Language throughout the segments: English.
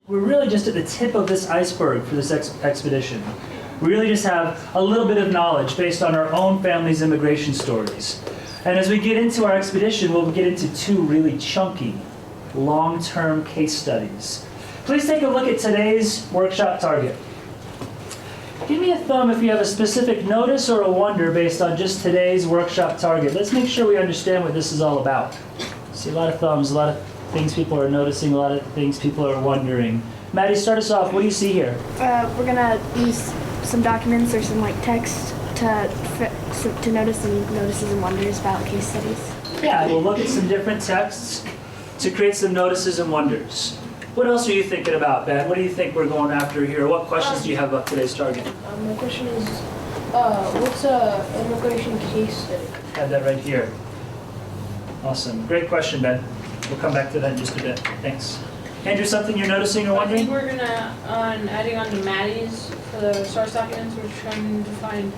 We're really just at the tip of this iceberg for this expedition. We really just have a little bit of knowledge based on our own family's immigration stories. And as we get into our expedition, we'll get into two really chunky, long-term case studies. Please take a look at today's workshop target. Give me a thumb if you have a specific notice or a wonder based on just today's workshop target. Let's make sure we understand what this is all about. See a lot of thumbs, a lot of things people are noticing, a lot of things people are wondering. Maddie, start us off. What do you see here? We're gonna use some documents or some like text to notice some notices and wonders about case studies. Yeah, we'll look at some different texts to create some notices and wonders. What else are you thinking about, Ben? What do you think we're going after here? What questions do you have about today's target? My question is, what's an immigration case study? Have that right here. Awesome. Great question, Ben. We'll come back to that in just a bit. Thanks. Andrew, something you're noticing or I wondering? think we're gonna, adding on to Maddie's for the source documents, we're trying to find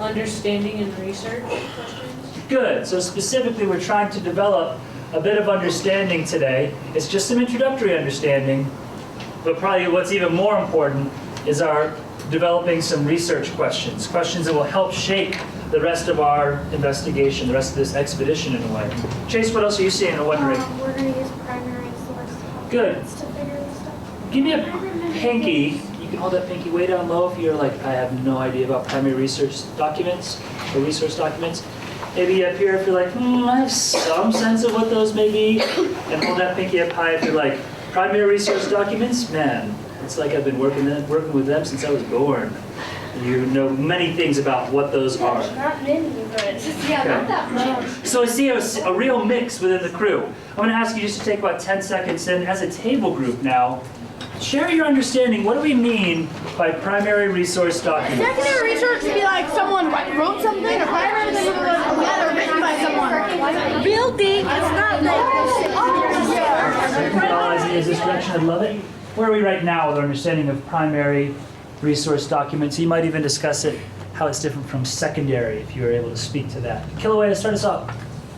understanding and research questions. Good. So specifically, we're trying to develop a bit of understanding today. It's just some introductory understanding, but probably what's even more important is our developing some research questions, questions that will help shape the rest of our investigation, the rest of this expedition in a way. Chase, what else are you seeing or wondering? We're going to use primary source Good. to figure this stuff. Give me a pinky. You can hold that pinky way down low if you're like, I have no idea about primary research documents or resource documents. Maybe up here if you're like, I have some sense of what those may be. And hold that pinky up high if you're like, primary resource documents? Man, it's like I've been working with them since I was born. You know many things about what those are. Not many, but Yeah, not that much. So I see a real mix within the crew. I'm going to ask you just to take about 10 seconds and as a table group now, share your understanding. What do we mean by primary resource documents? secondary research would be like someone wrote something, or primary would be like a letter written by someone. Building is not Technology is this direction. I love it. Where are we right now with our understanding of primary resource documents? You might even discuss it, how it's different from secondary, if you were able to speak to that. Kilauea, start us off.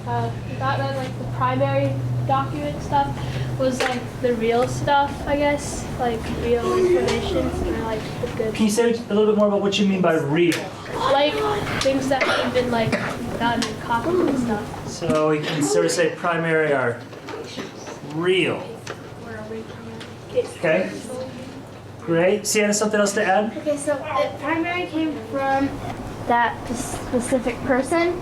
I thought that like the primary document stuff was like the real stuff, I guess, like real information, or like the good, Can you say a little bit more about what you mean by real? like things that have been like done and copied and stuff. So we can sort of say primary are real. Okay? Great. Sienna, something else to add? Okay, so the primary came from that specific person,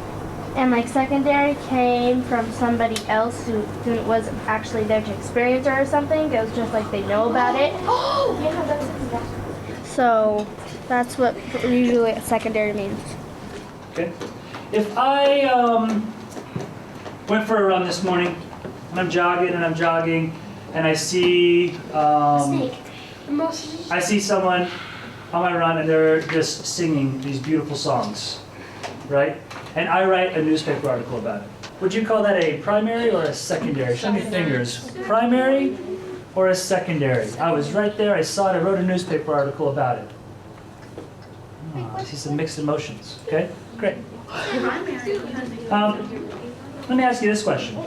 and like secondary came from somebody else who wasn't actually there to experience it or something. It was just like they know about it. Oh, yeah, that's so that's what usually secondary means. Okay. If I went for a run this morning, and I'm jogging and I see I see someone on my run and they're just singing these beautiful songs, right? And I write a newspaper article about it. Would you call that a primary or a secondary? Show me fingers. Primary or a secondary? I was right there, I saw it, I wrote a newspaper article about it. Oh, I see some mixed emotions. Okay, great. Let me ask you this question.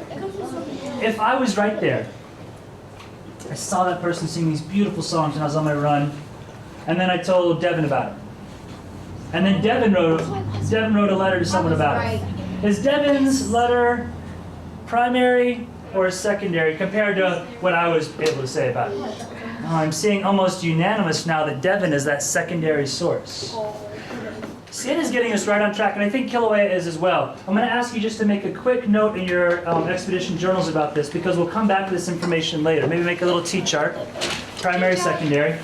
If I was right there, I saw that person sing these beautiful songs when I was on my run, and then I told Devin about it. And then Devin wrote a letter to someone about it. Is Devin's letter primary or secondary compared to what I was able to say about it? Oh, I'm seeing almost unanimous now that Devin is that secondary source. Sienna's getting us right on track, and I think Kilauea is as well. I'm going to ask you just to make a quick note in your expedition journals about this, because we'll come back to this information later. Maybe make a little T-chart, primary, secondary.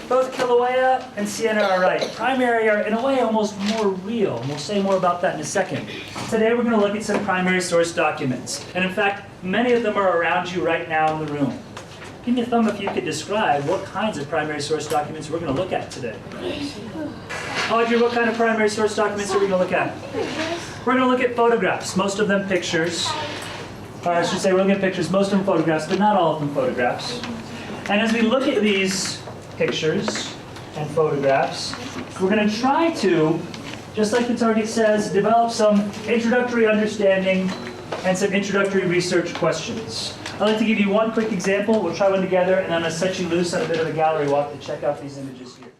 Both Kilauea and Sienna are right. Primary are, in a way, almost more real. We'll say more about that in a second. Today, we're going to look at some primary source documents. And in fact, many of them are around you right now in the room. Give me a thumb if you could describe what kinds of primary source documents we're going to look at today. Audrey, what kind of primary source documents are we going to look at? We're going to look at photographs, most of them pictures. Or I should say we're looking at pictures, most of them photographs, but not all of them photographs. And as we look at these pictures and photographs, we're going to try to, just like the target says, develop some introductory understanding and some introductory research questions. I'd like to give you one quick example. We'll try one together, and I'm going to set you loose on a bit of a gallery walk to check out these images here.